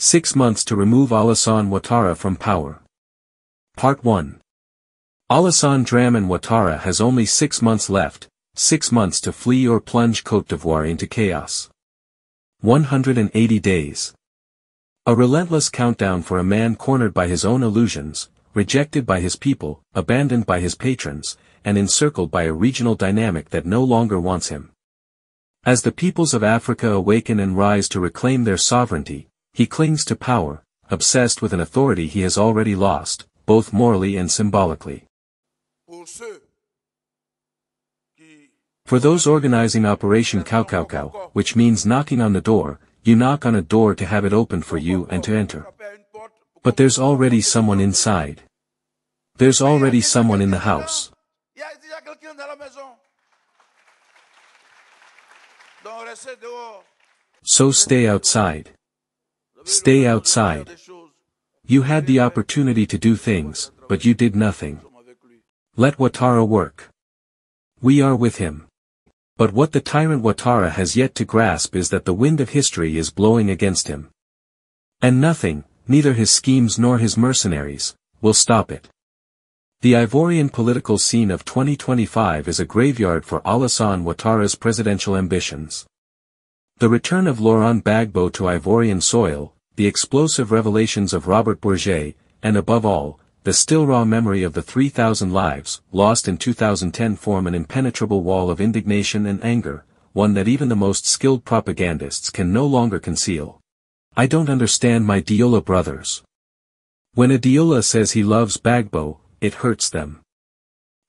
6 months to remove Alassane Ouattara from power. Part 1. Alassane Dramane Ouattara has only 6 months left, 6 months to flee or plunge Côte d'Ivoire into chaos. 180 days. A relentless countdown for a man cornered by his own illusions, rejected by his people, abandoned by his patrons, and encircled by a regional dynamic that no longer wants him. As the peoples of Africa awaken and rise to reclaim their sovereignty, he clings to power, obsessed with an authority he has already lost, both morally and symbolically. For those organizing Operation Cow, which means knocking on the door, you knock on a door to have it opened for you and to enter. But there's already someone inside. There's already someone in the house. So stay outside. Stay outside. You had the opportunity to do things, but you did nothing. Let Ouattara work. We are with him. But what the tyrant Ouattara has yet to grasp is that the wind of history is blowing against him. And nothing, neither his schemes nor his mercenaries, will stop it. The Ivorian political scene of 2025 is a graveyard for Alassane Ouattara's presidential ambitions. The return of Laurent Gbagbo to Ivorian soil, the explosive revelations of Robert Bourget, and above all, the still raw memory of the 3,000 lives lost in 2010 form an impenetrable wall of indignation and anger, one that even the most skilled propagandists can no longer conceal. I don't understand my Diola brothers. When a Diola says he loves Gbagbo, it hurts them.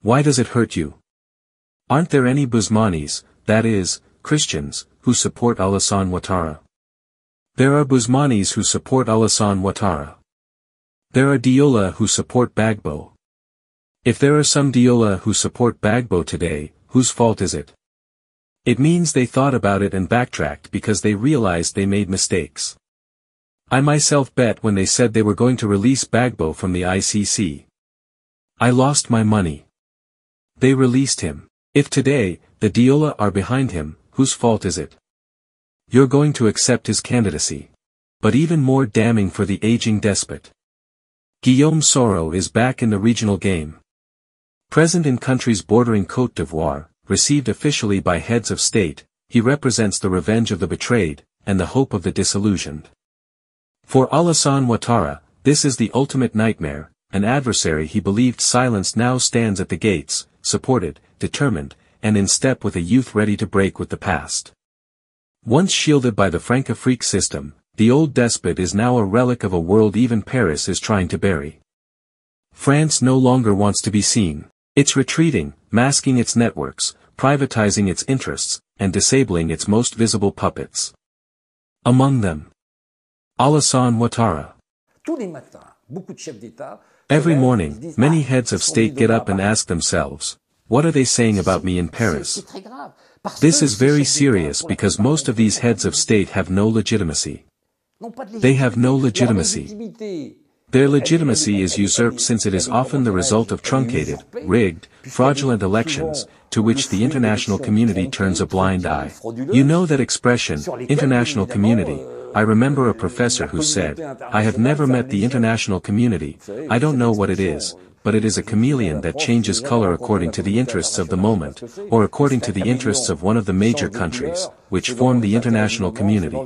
Why does it hurt you? Aren't there any Bousmanis, that is, Christians, who support Alassane Ouattara? There are Bousmanis who support Alassane Ouattara. There are Diola who support Gbagbo. If there are some Diola who support Gbagbo today, whose fault is it? It means they thought about it and backtracked because they realized they made mistakes. I myself bet when they said they were going to release Gbagbo from the ICC. I lost my money. They released him. If today, the Diola are behind him, whose fault is it? You're going to accept his candidacy. But even more damning for the aging despot. Guillaume Soro is back in the regional game. Present in countries bordering Côte d'Ivoire, received officially by heads of state, he represents the revenge of the betrayed, and the hope of the disillusioned. For Alassane Ouattara, this is the ultimate nightmare. An adversary he believed silenced now stands at the gates, supported, determined, and in step with a youth ready to break with the past. Once shielded by the Francafrique system, the old despot is now a relic of a world even Paris is trying to bury. France no longer wants to be seen. It's retreating, masking its networks, privatizing its interests, and disabling its most visible puppets. Among them, Alassane Ouattara. Every morning, many heads of state get up and ask themselves, what are they saying about me in Paris? This is very serious because most of these heads of state have no legitimacy. They have no legitimacy. Their legitimacy is usurped since it is often the result of truncated, rigged, fraudulent elections, to which the international community turns a blind eye. You know that expression, international community. I remember a professor who said, I have never met the international community, I don't know what it is, but it is a chameleon that changes color according to the interests of the moment, or according to the interests of one of the major countries, which form the international community.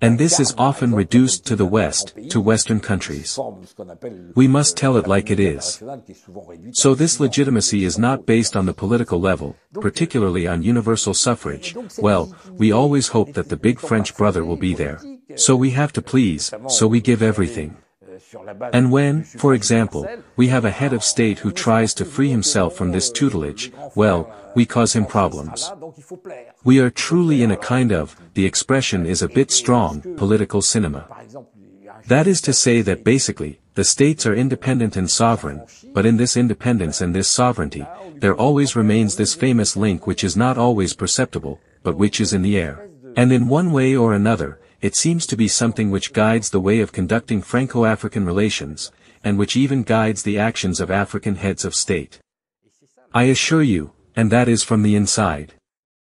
And this is often reduced to the West, to Western countries. We must tell it like it is. So this legitimacy is not based on the political level, particularly on universal suffrage. Well, we always hope that the big French brother will be there. So we have to please, so we give everything. And when, for example, we have a head of state who tries to free himself from this tutelage, well, we cause him problems. We are truly in a kind of, the expression is a bit strong, political cinema. That is to say that basically, the states are independent and sovereign, but in this independence and this sovereignty, there always remains this famous link which is not always perceptible, but which is in the air. And in one way or another, it seems to be something which guides the way of conducting Franco-African relations, and which even guides the actions of African heads of state. I assure you, and that is from the inside.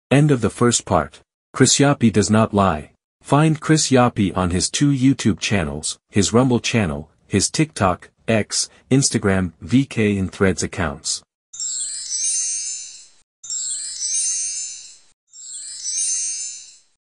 End of the first part. Yapi does not lie. Find Chris Yapi on his 2 YouTube channels, his Rumble channel, his TikTok, X, Instagram, VK and Threads accounts.